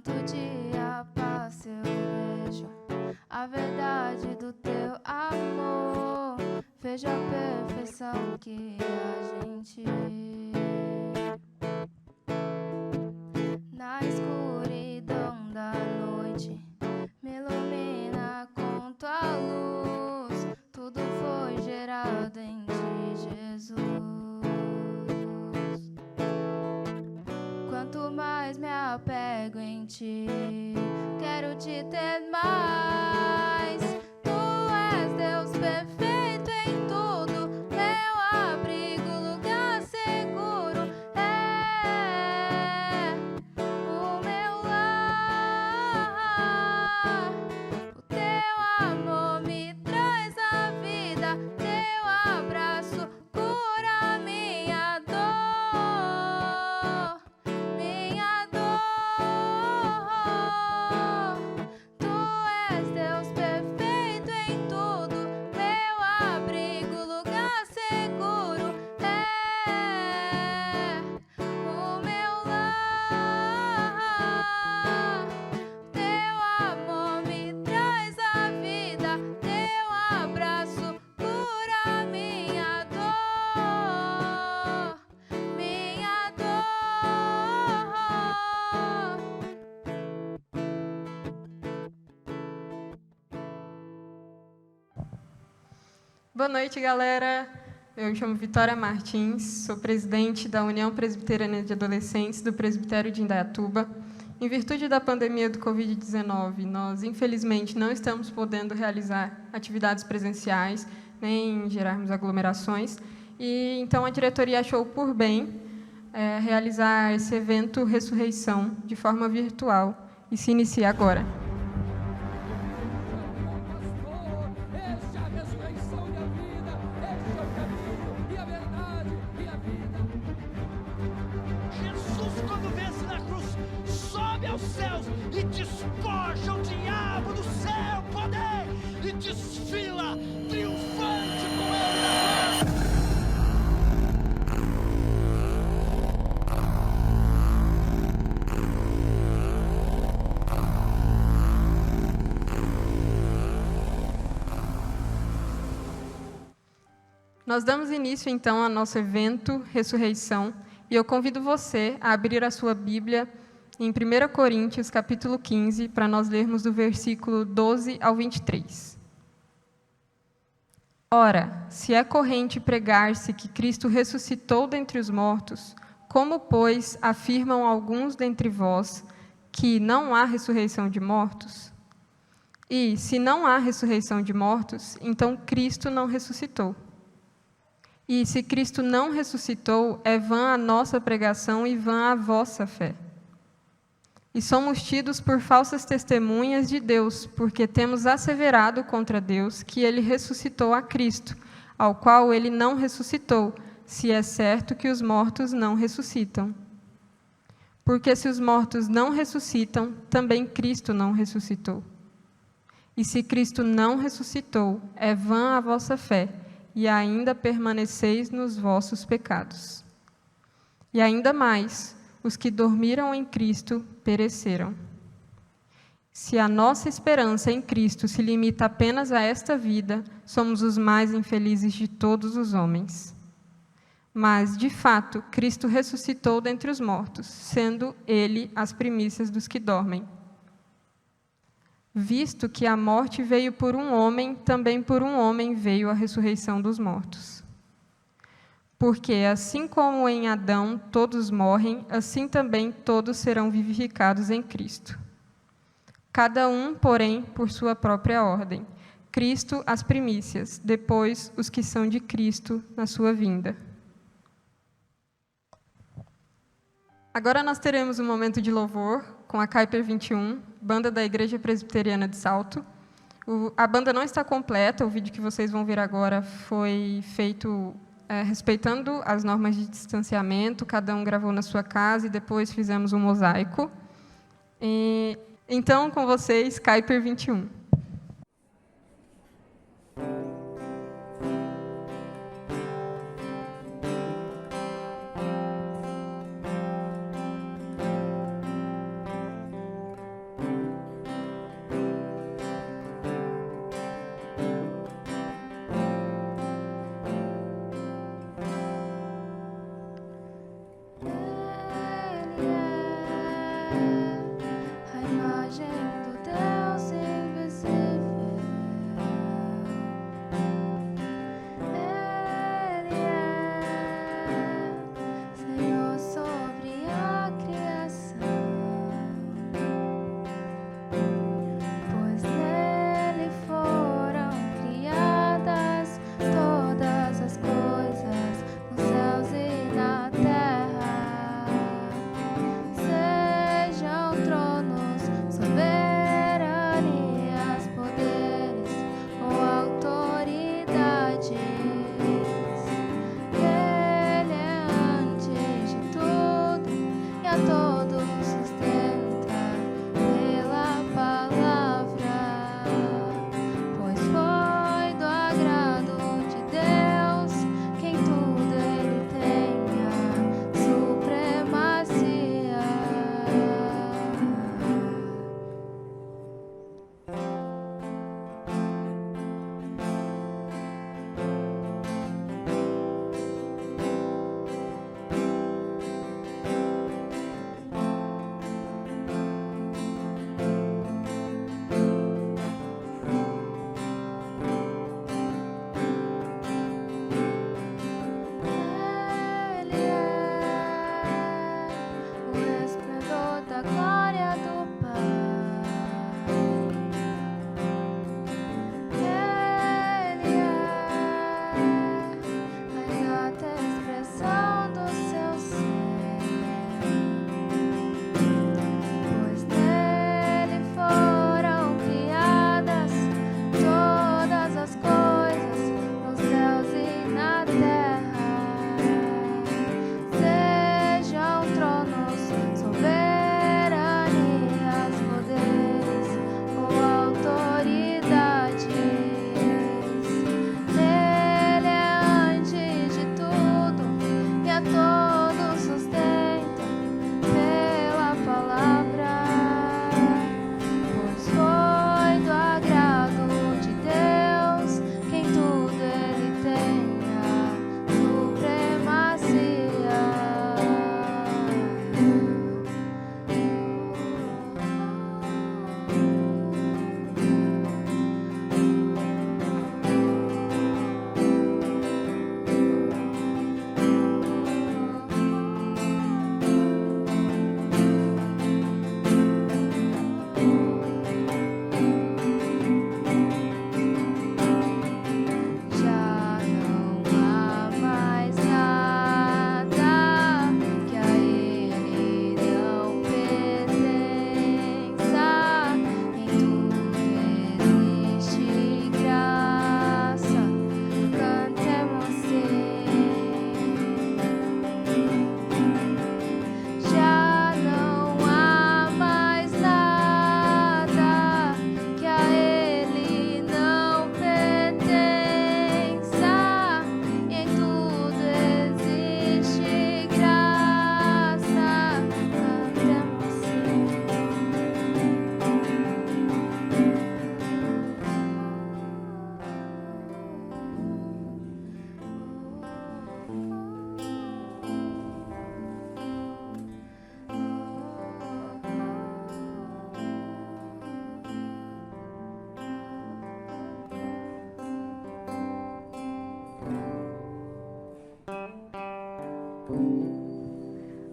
Quanto dia passa eu vejo a verdade do teu amor. Vejo a perfeição que a gente na escuridão da noite me ilumina com tua luz. Tudo foi gerado em ti, Jesus. Quanto mais me apego em ti, quero te ter mais. Tu és Deus perfeito em tudo, meu abrigo, lugar seguro. É o meu lar. O teu amor me traz a vida, teu abraço cura minha dor. Minha dor. Tu és Deus perfeito em tudo, meu abrigo, lugar seguro. É o meu lar. Teu amor me traz a vida, teu abraço cura minha dor. Minha dor. Boa noite, galera. Eu me chamo Vitória Martins, sou presidente da União Presbiteriana de Adolescentes do Presbitério de Indaiatuba. Em virtude da pandemia do Covid-19, nós, infelizmente, não estamos podendo realizar atividades presenciais, nem gerarmos aglomerações, e então a diretoria achou por bem realizar esse evento Ressurreição de forma virtual, e se inicia agora. Esta é a ressurreição e a vida, este é o caminho e a verdade e a vida. Jesus, quando vence na cruz, sobe aos céus e despoja o diabo do seu poder e desfila triunfante com ele na glória. Nós damos início, então, ao nosso evento Ressurreição, e eu convido você a abrir a sua Bíblia em 1 Coríntios, capítulo 15, para nós lermos do versículo 12 ao 23. Ora, se é corrente pregar-se que Cristo ressuscitou dentre os mortos, como, pois, afirmam alguns dentre vós que não há ressurreição de mortos? E, se não há ressurreição de mortos, então Cristo não ressuscitou. E se Cristo não ressuscitou, é vã a nossa pregação e vã a vossa fé. E somos tidos por falsas testemunhas de Deus, porque temos asseverado contra Deus que ele ressuscitou a Cristo, ao qual ele não ressuscitou, se é certo que os mortos não ressuscitam. Porque se os mortos não ressuscitam, também Cristo não ressuscitou. E se Cristo não ressuscitou, é vã a vossa fé, e ainda permaneceis nos vossos pecados. E ainda mais, os que dormiram em Cristo pereceram. Se a nossa esperança em Cristo se limita apenas a esta vida, somos os mais infelizes de todos os homens. Mas, de fato, Cristo ressuscitou dentre os mortos, sendo Ele as primícias dos que dormem. Visto que a morte veio por um homem, também por um homem veio a ressurreição dos mortos. Porque, assim como em Adão todos morrem, assim também todos serão vivificados em Cristo. Cada um, porém, por sua própria ordem. Cristo as primícias, depois os que são de Cristo na sua vinda. Agora nós teremos um momento de louvor com a Kuiper 21, banda da Igreja Presbiteriana de Salto. A banda não está completa, o vídeo que vocês vão ver agora foi feito respeitando as normas de distanciamento, cada um gravou na sua casa e depois fizemos um mosaico. Então, com vocês, Kuiper 21.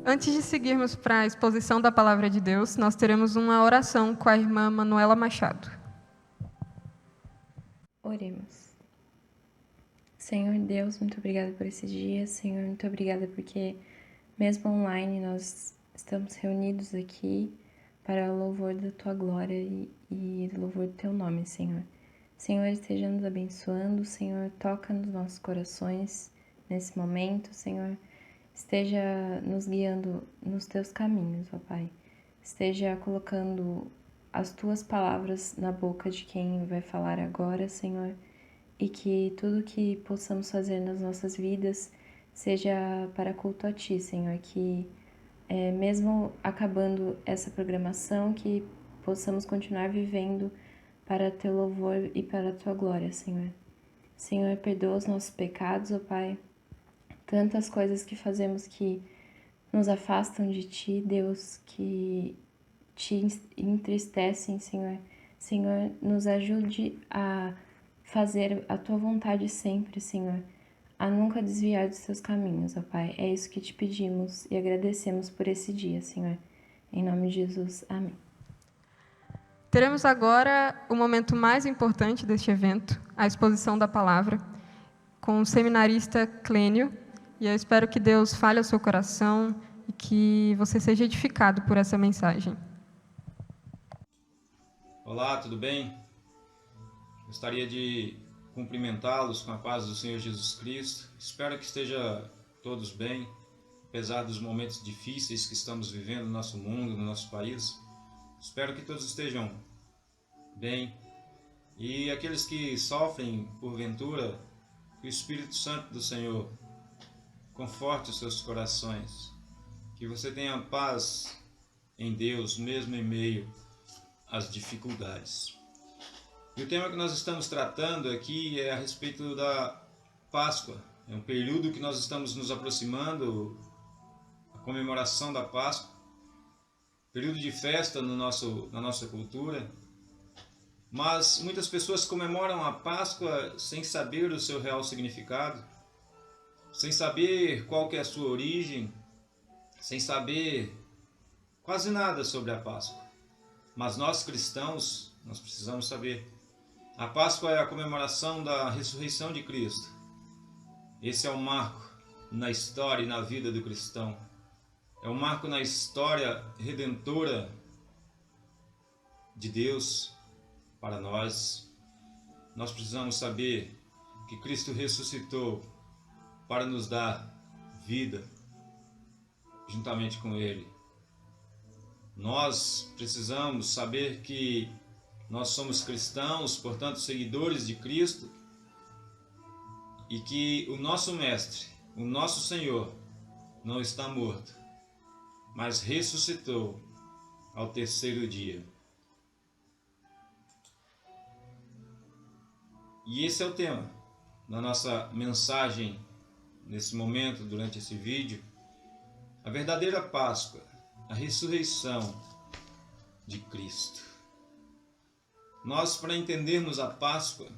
Antes de seguirmos para a exposição da Palavra de Deus, nós teremos uma oração com a irmã Manuela Machado. Oremos. Senhor Deus, muito obrigada por esse dia. Senhor, muito obrigada porque, mesmo online, nós estamos reunidos aqui para o louvor da Tua glória e louvor do Teu nome, Senhor. Senhor, esteja nos abençoando. Senhor, toca nos nossos corações nesse momento. Senhor, esteja nos guiando nos Teus caminhos, ó Pai. Esteja colocando as Tuas palavras na boca de quem vai falar agora, Senhor, e que tudo que possamos fazer nas nossas vidas seja para culto a Ti, Senhor, que mesmo acabando essa programação, que possamos continuar vivendo para Teu louvor e para a Tua glória, Senhor. Senhor, perdoa os nossos pecados, ó Pai, tantas coisas que fazemos que nos afastam de Ti, Deus, que Te entristecem, Senhor. Senhor, nos ajude a fazer a Tua vontade sempre, Senhor, a nunca desviar dos Teus caminhos, ó Pai. É isso que Te pedimos e agradecemos por esse dia, Senhor. Em nome de Jesus, amém. Teremos agora o momento mais importante deste evento, a exposição da palavra, com o seminarista Clênio, e eu espero que Deus fale ao seu coração e que você seja edificado por essa mensagem. Olá, tudo bem? Gostaria de cumprimentá-los com a paz do Senhor Jesus Cristo. Espero que estejam todos bem, apesar dos momentos difíceis que estamos vivendo no nosso mundo, no nosso país. Espero que todos estejam bem. E aqueles que sofrem, porventura, que o Espírito Santo do Senhor conforte os seus corações. Que você tenha paz em Deus, mesmo em meio às dificuldades. E o tema que nós estamos tratando aqui é a respeito da Páscoa. É um período que nós estamos nos aproximando, a comemoração da Páscoa. Período de festa na nossa cultura. Mas muitas pessoas comemoram a Páscoa sem saber o seu real significado, sem saber qual que é a sua origem, sem saber quase nada sobre a Páscoa. Mas nós cristãos, nós precisamos saber. A Páscoa é a comemoração da ressurreição de Cristo. Esse é um marco na história e na vida do cristão. É um marco na história redentora de Deus para nós. Nós precisamos saber que Cristo ressuscitou para nos dar vida juntamente com Ele. Nós precisamos saber que nós somos cristãos, portanto, seguidores de Cristo, e que o nosso Mestre, o nosso Senhor, não está morto, mas ressuscitou ao terceiro dia. E esse é o tema da nossa mensagem nesse momento, durante esse vídeo. A verdadeira Páscoa, a ressurreição de Cristo. Nós, para entendermos a Páscoa,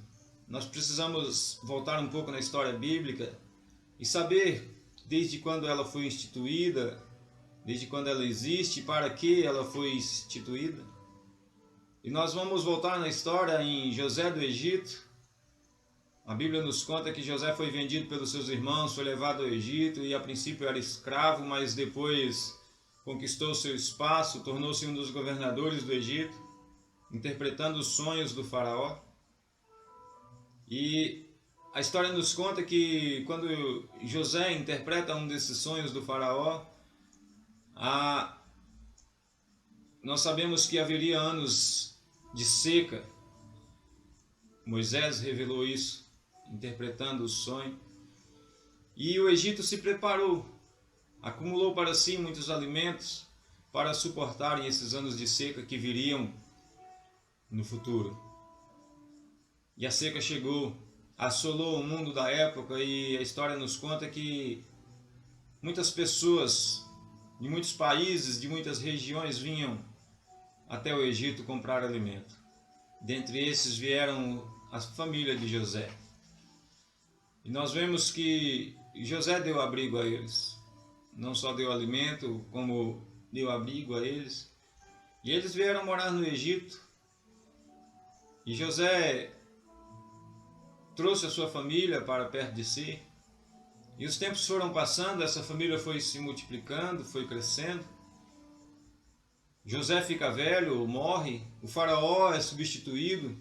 nós precisamos voltar um pouco na história bíblica e saber desde quando ela foi instituída, desde quando ela existe, para que ela foi instituída. E nós vamos voltar na história em José do Egito. A Bíblia nos conta que José foi vendido pelos seus irmãos, foi levado ao Egito e a princípio era escravo, mas depois conquistou seu espaço, tornou-se um dos governadores do Egito, interpretando os sonhos do faraó. E a história nos conta que quando José interpreta um desses sonhos do faraó, nós sabemos que haveria anos de seca. Moisés revelou isso, interpretando o sonho. E o Egito se preparou, acumulou para si muitos alimentos para suportarem esses anos de seca que viriam no futuro. E a seca chegou, assolou o mundo da época, e a história nos conta que muitas pessoas de muitos países, de muitas regiões vinham até o Egito comprar alimento. Dentre esses vieram a família de José. E nós vemos que José deu abrigo a eles. não só deu alimento, como deu abrigo a eles. E eles vieram morar no Egito. E José trouxe a sua família para perto de si. E os tempos foram passando, essa família foi se multiplicando, foi crescendo. José fica velho, morre, o faraó é substituído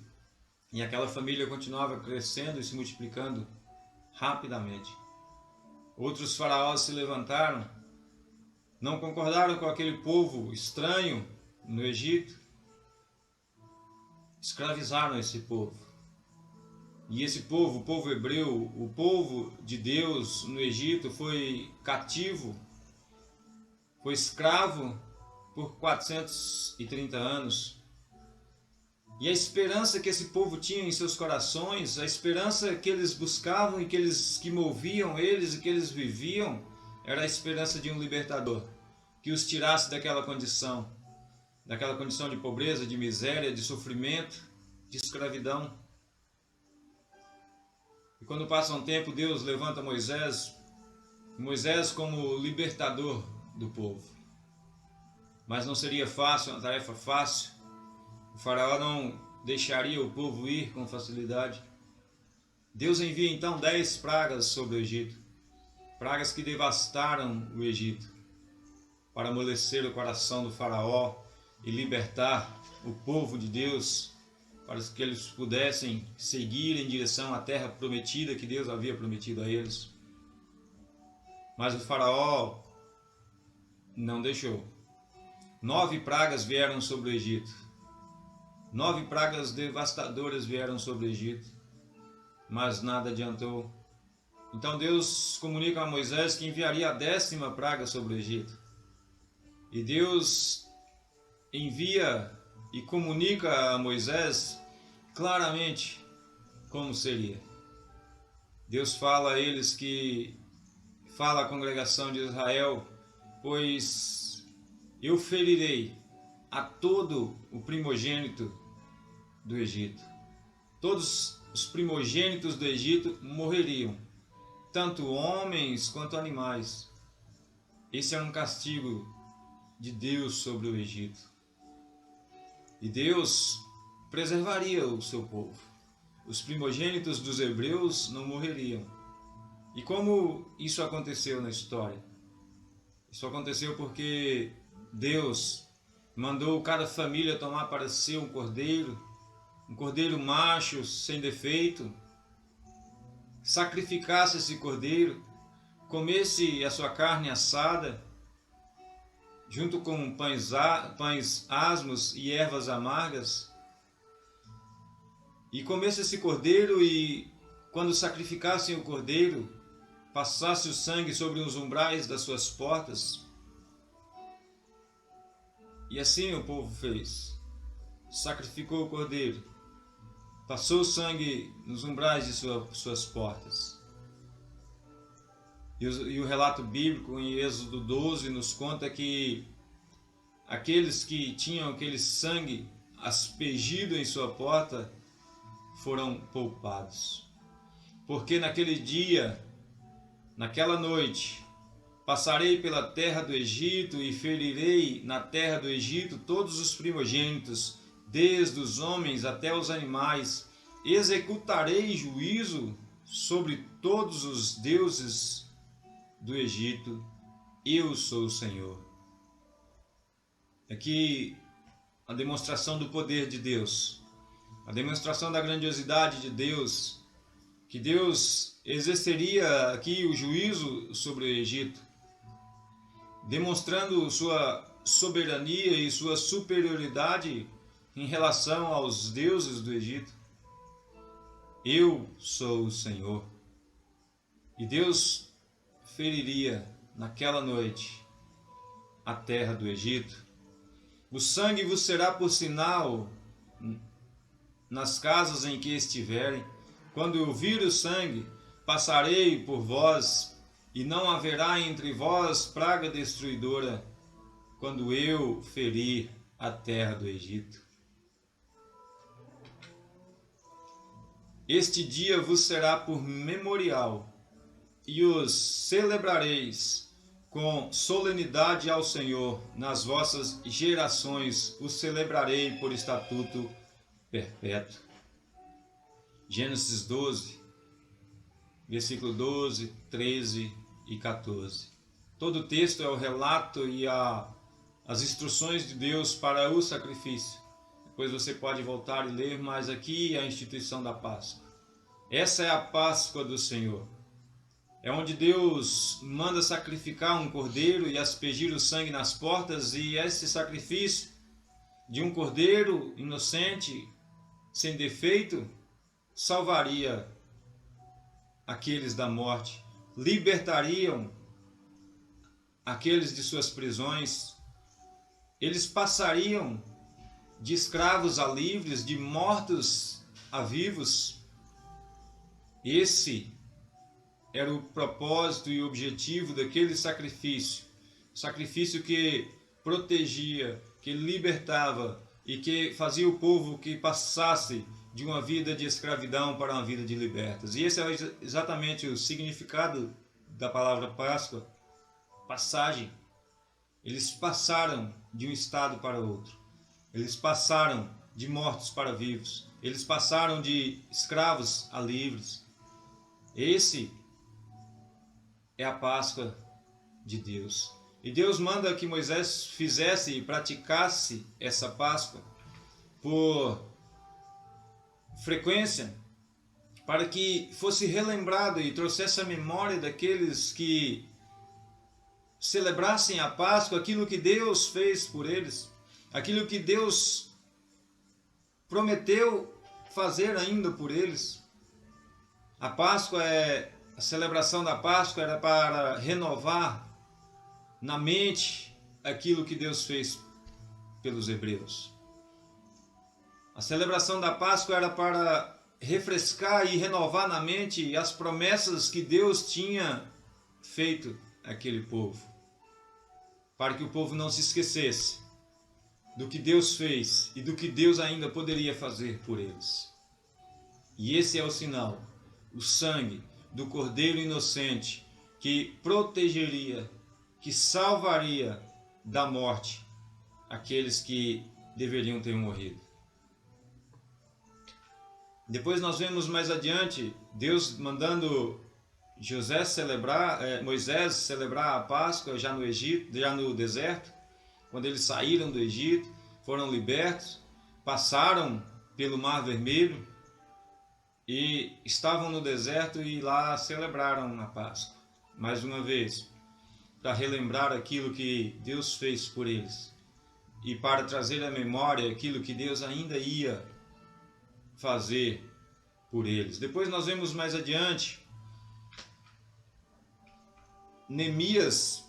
e aquela família continuava crescendo e se multiplicando rapidamente. Outros faraós se levantaram, não concordaram com aquele povo estranho no Egito, escravizaram esse povo. E esse povo, o povo hebreu, o povo de Deus no Egito foi cativo, foi escravo por 430 anos. E a esperança que esse povo tinha em seus corações, a esperança que eles buscavam e que moviam eles e que eles viviam, era a esperança de um libertador, que os tirasse daquela condição de pobreza, de miséria, de sofrimento, de escravidão. E quando passa um tempo, Deus levanta Moisés como libertador do povo. Mas não seria fácil, uma tarefa fácil. O faraó não deixaria o povo ir com facilidade. Deus envia então 10 pragas sobre o Egito. Pragas que devastaram o Egito, para amolecer o coração do faraó e libertar o povo de Deus, para que eles pudessem seguir em direção à terra prometida que Deus havia prometido a eles. Mas o faraó não deixou. 9 pragas vieram sobre o Egito. 9 pragas devastadoras vieram sobre o Egito, mas nada adiantou. Então Deus comunica a Moisés que enviaria a 10ª praga sobre o Egito. E Deus envia e comunica a Moisés claramente como seria. Deus fala a eles fala à congregação de Israel, pois eu ferirei a todo o primogênito do Egito. Todos os primogênitos do Egito morreriam, tanto homens quanto animais. Esse era um castigo de Deus sobre o Egito. E Deus preservaria o seu povo. Os primogênitos dos hebreus não morreriam. E como isso aconteceu na história? Isso aconteceu porque Deus mandou cada família tomar para si um cordeiro macho, sem defeito, sacrificasse esse cordeiro, comesse a sua carne assada, junto com pães asmos e ervas amargas, e comesse esse cordeiro e, quando sacrificassem o cordeiro, passasse o sangue sobre os umbrais das suas portas. E assim o povo fez. Sacrificou o cordeiro, passou o sangue nos umbrais de suas portas. E o relato bíblico em Êxodo 12 nos conta que aqueles que tinham aquele sangue aspergido em sua porta foram poupados. Porque naquele dia, naquela noite, passarei pela terra do Egito e ferirei na terra do Egito todos os primogênitos, desde os homens até os animais. Executarei juízo sobre todos os deuses do Egito. Eu sou o Senhor. Aqui a demonstração do poder de Deus, a demonstração da grandiosidade de Deus, que Deus exerceria aqui o juízo sobre o Egito, demonstrando sua soberania e sua superioridade em relação aos deuses do Egito. Eu sou o Senhor. E Deus feriria naquela noite a terra do Egito. O sangue vos será por sinal nas casas em que estiverem. Quando eu vir o sangue, passarei por vós, e não haverá entre vós praga destruidora, quando eu ferir a terra do Egito. Este dia vos será por memorial, e os celebrareis com solenidade ao Senhor, nas vossas gerações o celebrarei por estatuto perpétuo. Gênesis 12, versículo 12, 13 e 14. Todo o texto é o relato e as instruções de Deus para o sacrifício. Depois você pode voltar e ler, mas aqui é a instituição da Páscoa. Essa é a Páscoa do Senhor. É onde Deus manda sacrificar um cordeiro e aspergir o sangue nas portas, e esse sacrifício de um cordeiro inocente, sem defeito, salvaria aqueles da morte, libertariam aqueles de suas prisões, eles passariam de escravos a livres, de mortos a vivos. Esse era o propósito e o objetivo daquele sacrifício. Sacrifício que protegia, que libertava e que fazia o povo que passasse de uma vida de escravidão para uma vida de libertas. E esse é exatamente o significado da palavra Páscoa, passagem. Eles passaram de um estado para outro. Eles passaram de mortos para vivos. Eles passaram de escravos a livres. Esse é a Páscoa de Deus. E Deus manda que Moisés fizesse e praticasse essa Páscoa por frequência, para que fosse relembrado e trouxesse a memória daqueles que celebrassem a Páscoa, aquilo que Deus fez por eles, aquilo que Deus prometeu fazer ainda por eles. A Páscoa a celebração da Páscoa era para renovar na mente aquilo que Deus fez pelos hebreus. A celebração da Páscoa era para refrescar e renovar na mente as promessas que Deus tinha feito àquele povo, para que o povo não se esquecesse do que Deus fez e do que Deus ainda poderia fazer por eles. E esse é o sinal, o sangue do Cordeiro inocente que protegeria, que salvaria da morte aqueles que deveriam ter morrido. Depois nós vemos mais adiante Deus mandando Moisés celebrar a Páscoa já no Egito, já no deserto, quando eles saíram do Egito, foram libertos, passaram pelo Mar Vermelho e estavam no deserto e lá celebraram a Páscoa. Mais uma vez, para relembrar aquilo que Deus fez por eles e para trazer à memória aquilo que Deus ainda ia fazer por eles. Depois nós vemos mais adiante Neemias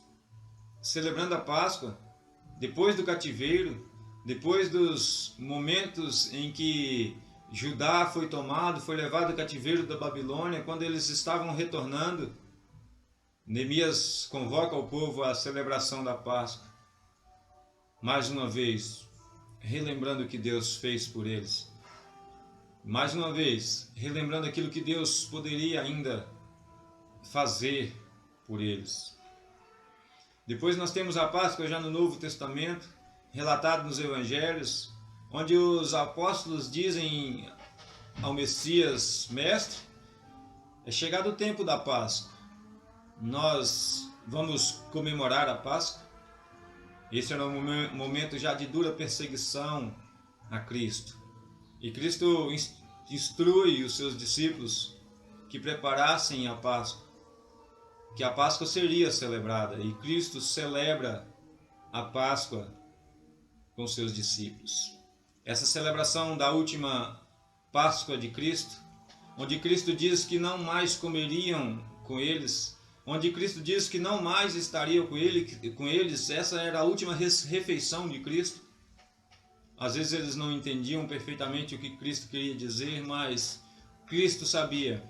celebrando a Páscoa, depois do cativeiro, depois dos momentos em que Judá foi tomado, foi levado ao cativeiro da Babilônia, quando eles estavam retornando, Neemias convoca o povo à celebração da Páscoa, mais uma vez, relembrando o que Deus fez por eles. Mais uma vez, relembrando aquilo que Deus poderia ainda fazer por eles. Depois nós temos a Páscoa já no Novo Testamento, relatado nos Evangelhos, onde os apóstolos dizem ao Messias, Mestre, é chegado o tempo da Páscoa. Nós vamos comemorar a Páscoa. Esse era um momento já de dura perseguição a Cristo. E Cristo instrui os seus discípulos que preparassem a Páscoa, que a Páscoa seria celebrada. E Cristo celebra a Páscoa com seus discípulos. Essa celebração da última Páscoa de Cristo, onde Cristo diz que não mais comeriam com eles, onde Cristo diz que não mais estariam com eles, essa era a última refeição de Cristo. Às vezes eles não entendiam perfeitamente o que Cristo queria dizer, mas Cristo sabia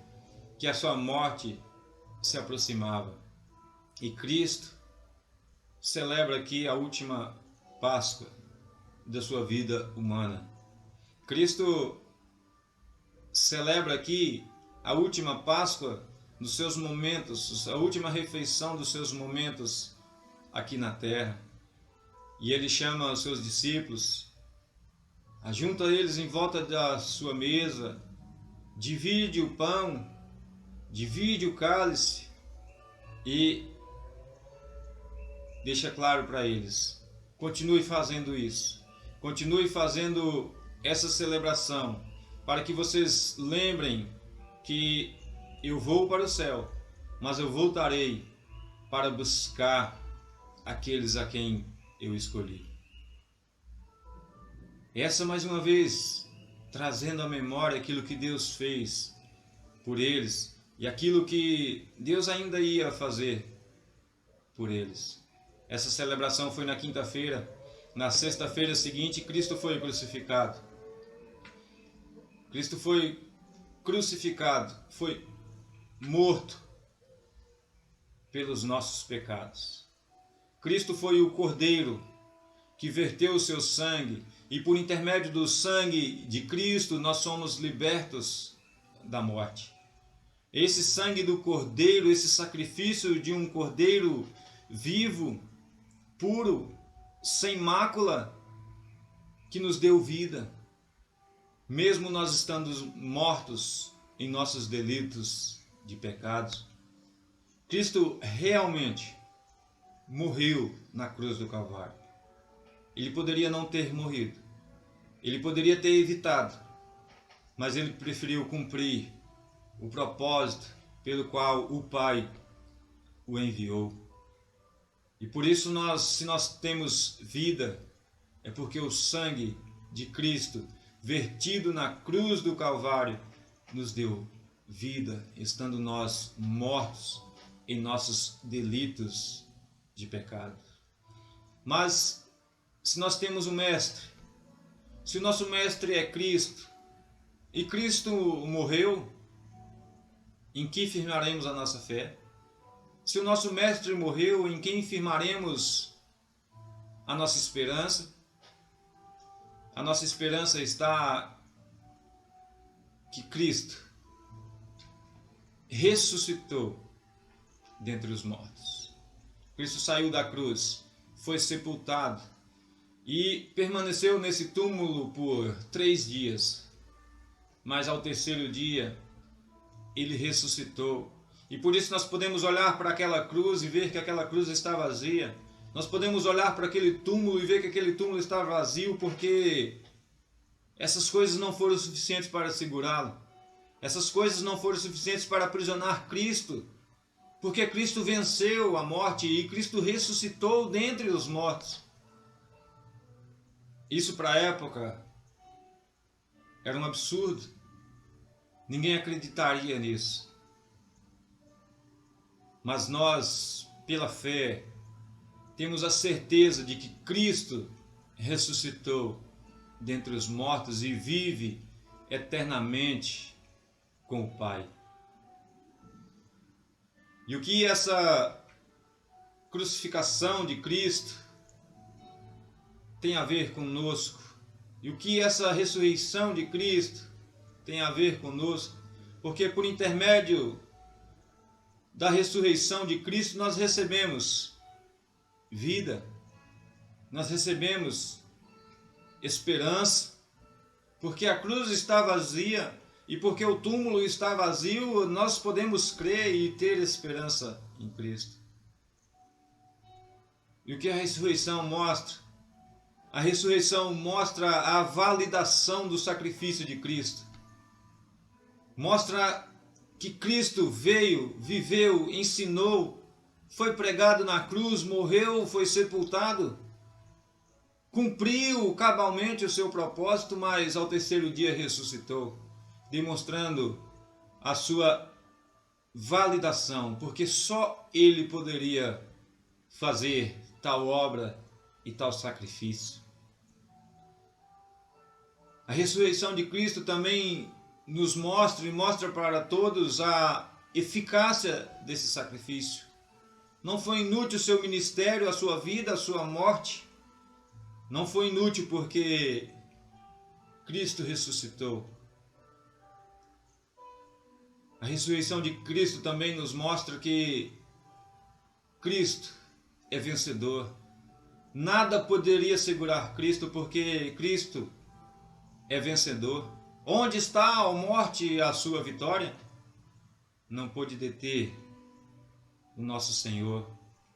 que a sua morte se aproximava. E Cristo celebra aqui a última Páscoa da sua vida humana. Cristo celebra aqui a última Páscoa dos seus momentos, a última refeição dos seus momentos aqui na terra. E ele chama os seus discípulos, ajunta eles em volta da sua mesa, divide o pão, divide o cálice e deixa claro para eles: continue fazendo isso, continue fazendo essa celebração, para que vocês lembrem que eu vou para o céu, mas eu voltarei para buscar aqueles a quem eu escolhi. Essa, mais uma vez, trazendo à memória aquilo que Deus fez por eles e aquilo que Deus ainda ia fazer por eles. Essa celebração foi na quinta-feira. Na sexta-feira seguinte, Cristo foi crucificado. Cristo foi crucificado, foi morto pelos nossos pecados. Cristo foi o Cordeiro que verteu o seu sangue, e por intermédio do sangue de Cristo nós somos libertos da morte. Esse sangue do Cordeiro, esse sacrifício de um Cordeiro vivo, puro, sem mácula, que nos deu vida, mesmo nós estando mortos em nossos delitos de pecados. Cristo realmente morreu na cruz do Calvário. Ele poderia não ter morrido, ele poderia ter evitado, mas ele preferiu cumprir o propósito pelo qual o Pai o enviou. E por isso se nós temos vida, é porque o sangue de Cristo vertido na cruz do Calvário nos deu vida, estando nós mortos em nossos delitos de pecado. Mas se nós temos um mestre, se o nosso mestre é Cristo, e Cristo morreu, em que firmaremos a nossa fé? Se o nosso mestre morreu, em quem firmaremos a nossa esperança? A nossa esperança está que Cristo ressuscitou dentre os mortos. Cristo saiu da cruz, foi sepultado e permaneceu nesse túmulo por 3 dias. Mas ao terceiro dia, ele ressuscitou. E por isso nós podemos olhar para aquela cruz e ver que aquela cruz está vazia. Nós podemos olhar para aquele túmulo e ver que aquele túmulo está vazio, porque essas coisas não foram suficientes para segurá-lo. Essas coisas não foram suficientes para aprisionar Cristo, porque Cristo venceu a morte e Cristo ressuscitou dentre os mortos. Isso para a época era um absurdo. Ninguém acreditaria nisso. Mas nós, pela fé, temos a certeza de que Cristo ressuscitou dentre os mortos e vive eternamente com o Pai. E o que essa crucificação de Cristo tem a ver conosco? E o que essa ressurreição de Cristo tem a ver conosco? Porque por intermédio da ressurreição de Cristo nós recebemos vida, nós recebemos esperança, porque a cruz está vazia e porque o túmulo está vazio, nós podemos crer e ter esperança em Cristo. E o que a ressurreição mostra? A ressurreição mostra a validação do sacrifício de Cristo. Mostra que Cristo veio, viveu, ensinou, foi pregado na cruz, morreu, foi sepultado, cumpriu cabalmente o seu propósito, mas ao terceiro dia ressuscitou, demonstrando a sua validação, porque só Ele poderia fazer tal obra e tal sacrifício. A ressurreição de Cristo também nos mostra e mostra para todos a eficácia desse sacrifício. Não foi inútil o seu ministério, a sua vida, a sua morte. Não foi inútil porque Cristo ressuscitou. A ressurreição de Cristo também nos mostra que Cristo é vencedor. Nada poderia segurar Cristo, porque Cristo é vencedor. Onde está a morte e a sua vitória? Não pôde deter o nosso Senhor.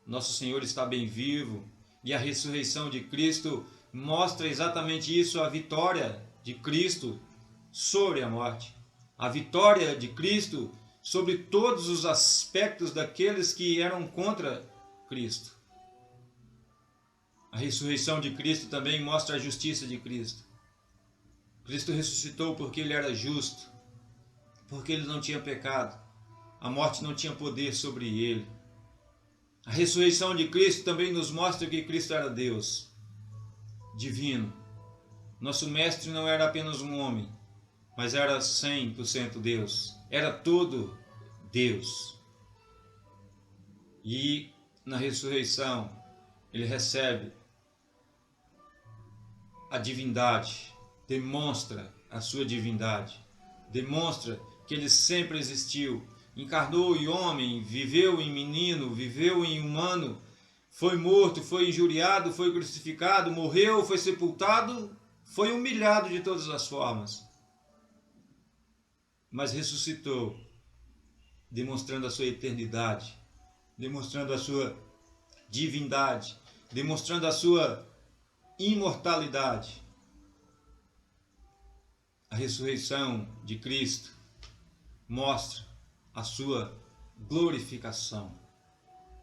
Nosso Senhor está bem vivo, e a ressurreição de Cristo mostra exatamente isso, a vitória de Cristo sobre a morte. A vitória de Cristo sobre todos os aspectos daqueles que eram contra Cristo. A ressurreição de Cristo também mostra a justiça de Cristo. Cristo ressuscitou porque Ele era justo, porque Ele não tinha pecado. A morte não tinha poder sobre Ele. A ressurreição de Cristo também nos mostra que Cristo era Deus, divino. Nosso mestre não era apenas um homem, mas era 100% Deus. Era todo Deus. E na ressurreição, Ele recebe a divindade, demonstra a sua divindade, demonstra que Ele sempre existiu, encarnou em homem, viveu em menino, viveu em humano, foi morto, foi injuriado, foi crucificado, morreu, foi sepultado, foi humilhado de todas as formas, mas ressuscitou, demonstrando a sua eternidade, demonstrando a sua divindade, demonstrando a sua imortalidade. A ressurreição de Cristo mostra a sua glorificação.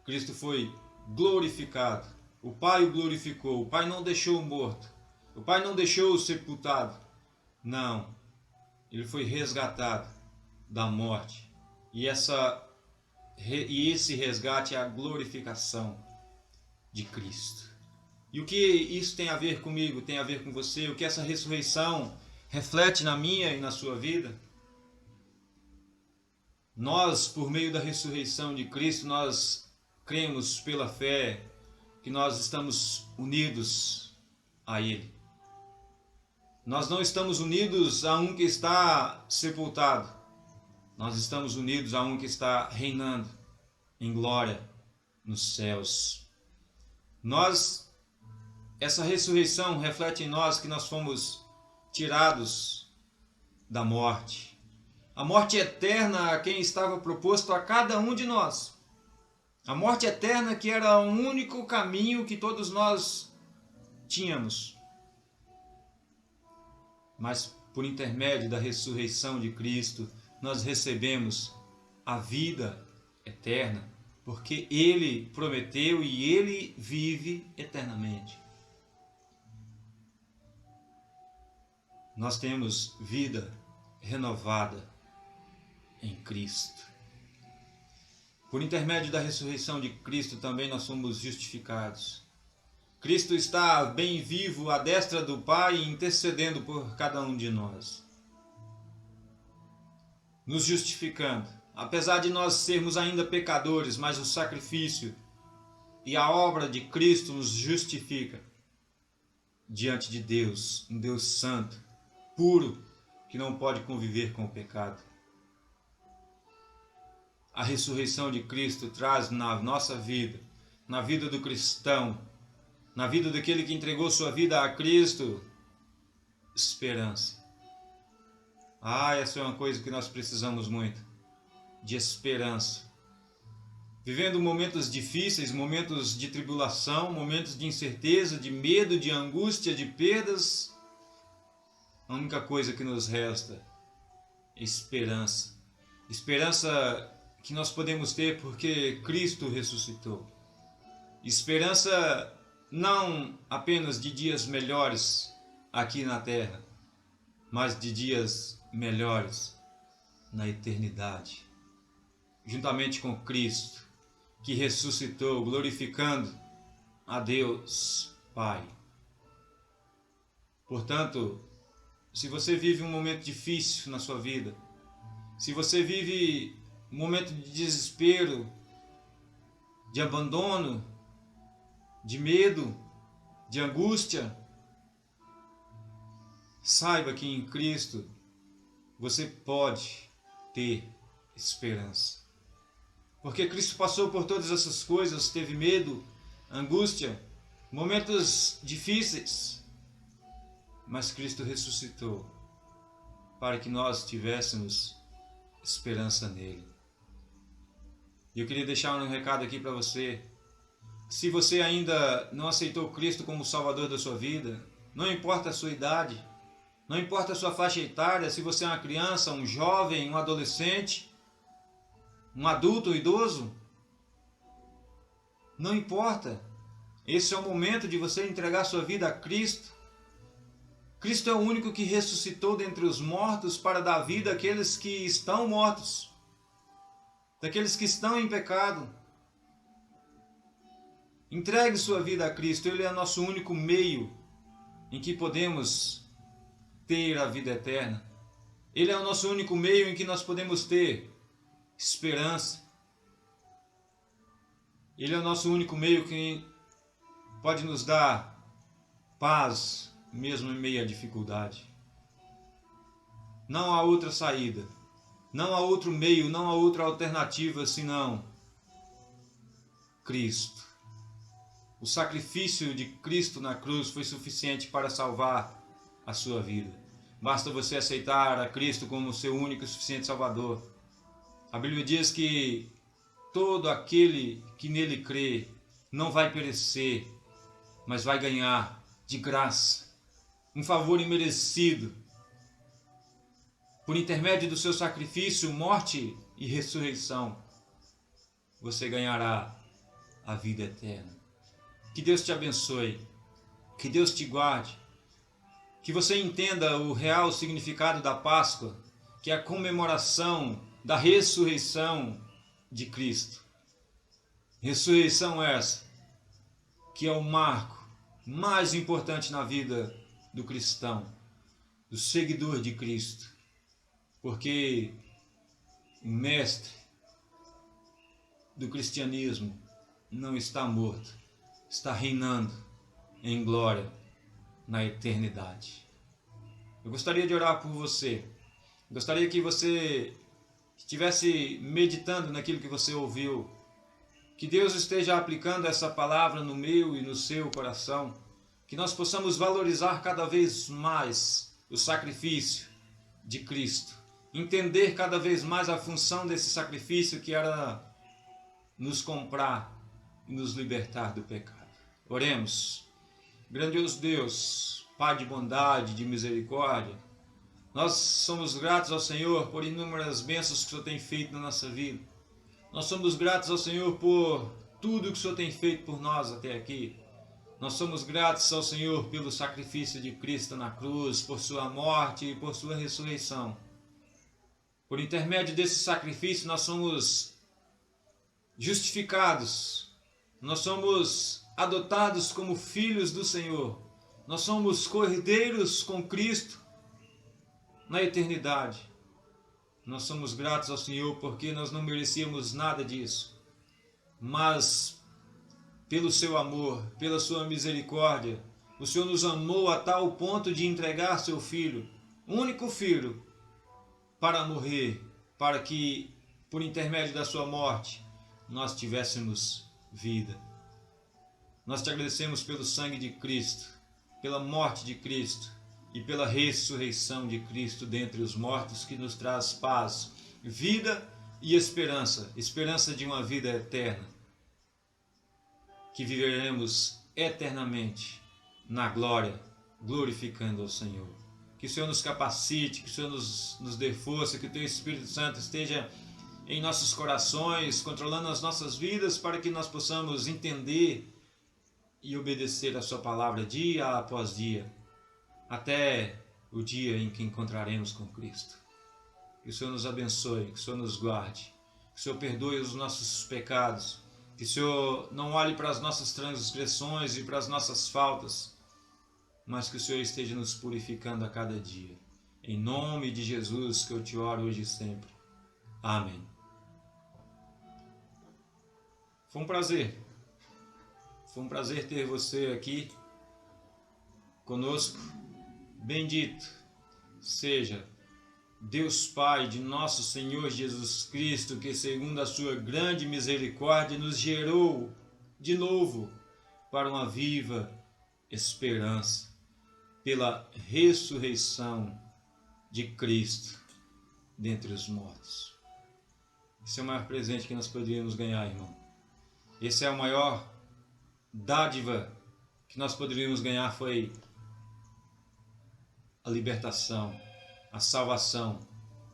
Cristo foi glorificado. O Pai o glorificou. O Pai não deixou morto. O Pai não deixou sepultado. Não. Ele foi resgatado da morte. E esse resgate é a glorificação de Cristo. E o que isso tem a ver comigo, tem a ver com você? O que essa ressurreição reflete na minha e na sua vida? Nós, por meio da ressurreição de Cristo, nós cremos pela fé que nós estamos unidos a Ele. Nós não estamos unidos a um que está sepultado. Nós estamos unidos a um que está reinando em glória nos céus. Essa ressurreição reflete em nós que nós fomos tirados da morte. A morte eterna a quem estava proposto a cada um de nós. A morte eterna que era o único caminho que todos nós tínhamos. Mas por intermédio da ressurreição de Cristo, nós recebemos a vida eterna, porque Ele prometeu e Ele vive eternamente. Nós temos vida renovada em Cristo. Por intermédio da ressurreição de Cristo também nós somos justificados. Cristo está bem vivo à destra do Pai, intercedendo por cada um de nós, nos justificando. Apesar de nós sermos ainda pecadores, mas o sacrifício e a obra de Cristo nos justifica diante de Deus, um Deus santo, puro, que não pode conviver com o pecado. A ressurreição de Cristo traz na nossa vida, na vida do cristão, na vida daquele que entregou sua vida a Cristo, esperança. Essa é uma coisa que nós precisamos muito, de esperança. Vivendo momentos difíceis, momentos de tribulação, momentos de incerteza, de medo, de angústia, de perdas, a única coisa que nos resta é esperança. Esperança que nós podemos ter porque Cristo ressuscitou. Esperança não apenas de dias melhores aqui na terra, mas de dias melhores na eternidade, juntamente com Cristo, que ressuscitou, glorificando a Deus Pai. Portanto, se você vive um momento difícil na sua vida, se você vive um momento de desespero, de abandono, de medo, de angústia, saiba que em Cristo você pode ter esperança. Porque Cristo passou por todas essas coisas, teve medo, angústia, momentos difíceis, mas Cristo ressuscitou para que nós tivéssemos esperança nele. E eu queria deixar um recado aqui para você. Se você ainda não aceitou Cristo como Salvador da sua vida, não importa a sua idade, não importa a sua faixa etária, se você é uma criança, um jovem, um adolescente, um adulto ou idoso, não importa. Esse é o momento de você entregar sua vida a Cristo. Cristo é o único que ressuscitou dentre os mortos para dar vida àqueles que estão mortos, daqueles que estão em pecado. Entregue sua vida a Cristo. Ele é o nosso único meio em que podemos ter a vida eterna. Ele é o nosso único meio em que nós podemos ter esperança. Ele é o nosso único meio que pode nos dar paz, mesmo em meio à dificuldade. Não há outra saída, não há outro meio, não há outra alternativa senão Cristo. O sacrifício de Cristo na cruz foi suficiente para salvar a sua vida. Basta você aceitar a Cristo como seu único e suficiente Salvador. A Bíblia diz que todo aquele que nele crê não vai perecer, mas vai ganhar de graça um favor imerecido. Por intermédio do seu sacrifício, morte e ressurreição, você ganhará a vida eterna. Que Deus te abençoe, que Deus te guarde, que você entenda o real significado da Páscoa, que é a comemoração da ressurreição de Cristo. Ressurreição essa, que é o marco mais importante na vida do cristão, do seguidor de Cristo, porque o mestre do cristianismo não está morto, está reinando em glória na eternidade. Eu gostaria de orar por você. Gostaria que você estivesse meditando naquilo que você ouviu. Que Deus esteja aplicando essa palavra no meu e no seu coração. Que nós possamos valorizar cada vez mais o sacrifício de Cristo. Entender cada vez mais a função desse sacrifício, que era nos comprar e nos libertar do pecado. Oremos. Grandioso Deus, Pai de bondade, de misericórdia, nós somos gratos ao Senhor por inúmeras bênçãos que o Senhor tem feito na nossa vida. Nós somos gratos ao Senhor por tudo que o Senhor tem feito por nós até aqui. Nós somos gratos ao Senhor pelo sacrifício de Cristo na cruz, por sua morte e por sua ressurreição. Por intermédio desse sacrifício nós somos justificados, nós somos adotados como filhos do Senhor. Nós somos cordeiros com Cristo na eternidade. Nós somos gratos ao Senhor porque nós não merecíamos nada disso. Mas, pelo seu amor, pela sua misericórdia, o Senhor nos amou a tal ponto de entregar seu Filho, único Filho, para morrer, para que, por intermédio da sua morte, nós tivéssemos vida. Nós te agradecemos pelo sangue de Cristo, pela morte de Cristo e pela ressurreição de Cristo dentre os mortos, que nos traz paz, vida e esperança, esperança de uma vida eterna, que viveremos eternamente na glória, glorificando ao Senhor. Que o Senhor nos capacite, que o Senhor nos dê força, que o Teu Espírito Santo esteja em nossos corações, controlando as nossas vidas, para que nós possamos entender e obedecer a sua palavra dia após dia, até o dia em que encontraremos com Cristo. Que o Senhor nos abençoe, que o Senhor nos guarde, que o Senhor perdoe os nossos pecados, que o Senhor não olhe para as nossas transgressões e para as nossas faltas, mas que o Senhor esteja nos purificando a cada dia. Em nome de Jesus que eu te oro hoje e sempre. Amém. Foi um prazer. Foi um prazer ter você aqui conosco. Bendito seja Deus Pai de nosso Senhor Jesus Cristo, que segundo a sua grande misericórdia nos gerou de novo para uma viva esperança, pela ressurreição de Cristo dentre os mortos. Esse é o maior presente que nós poderíamos ganhar, irmão. Esse é a maior dádiva que nós poderíamos ganhar, foi a libertação, a salvação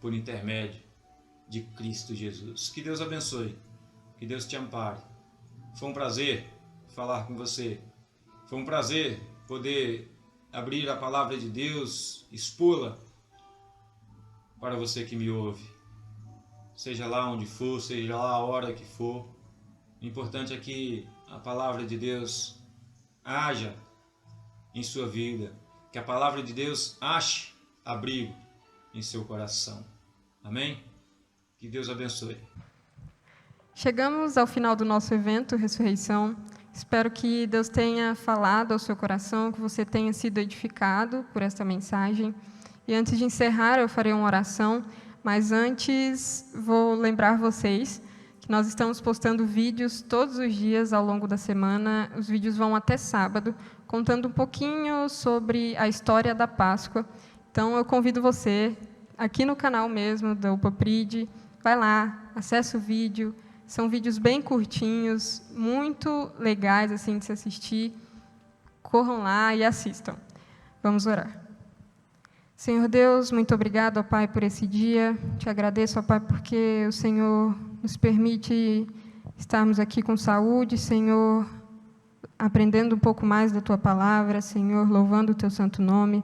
por intermédio de Cristo Jesus. Que Deus abençoe, que Deus te ampare. Foi um prazer falar com você. Foi um prazer poder abrir a palavra de Deus, expô-la para você que me ouve. Seja lá onde for, seja lá a hora que for. O importante é que a palavra de Deus haja em sua vida, que a palavra de Deus ache abrigo em seu coração. Amém? Que Deus abençoe. Chegamos ao final do nosso evento, Ressurreição. Espero que Deus tenha falado ao seu coração, que você tenha sido edificado por esta mensagem. E antes de encerrar, eu farei uma oração, mas antes vou lembrar vocês que nós estamos postando vídeos todos os dias ao longo da semana. Os vídeos vão até sábado, contando um pouquinho sobre a história da Páscoa. Então, eu convido você, aqui no canal mesmo da UPAPRID, vai lá, acessa o vídeo. São vídeos bem curtinhos, muito legais assim de se assistir. Corram lá e assistam. Vamos orar. Senhor Deus, muito obrigado, ó Pai, por esse dia. Te agradeço, ó Pai, porque o Senhor nos permite estarmos aqui com saúde, Senhor, aprendendo um pouco mais da Tua palavra, Senhor, louvando o Teu santo nome.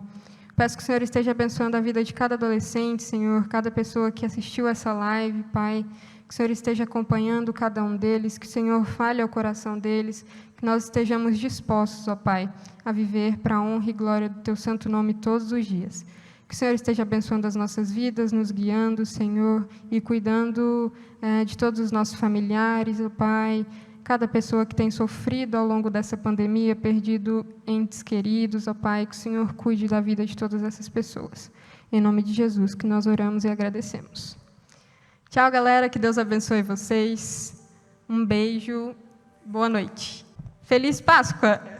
Peço que o Senhor esteja abençoando a vida de cada adolescente, Senhor, cada pessoa que assistiu essa live, Pai. Que o Senhor esteja acompanhando cada um deles, que o Senhor fale ao coração deles, que nós estejamos dispostos, ó Pai, a viver para a honra e glória do Teu santo nome todos os dias. Que o Senhor esteja abençoando as nossas vidas, nos guiando, Senhor, e cuidando de todos os nossos familiares, ó Pai, cada pessoa que tem sofrido ao longo dessa pandemia, perdido entes queridos, ó Pai, que o Senhor cuide da vida de todas essas pessoas. Em nome de Jesus, que nós oramos e agradecemos. Tchau, galera, que Deus abençoe vocês. Um beijo, boa noite. Feliz Páscoa!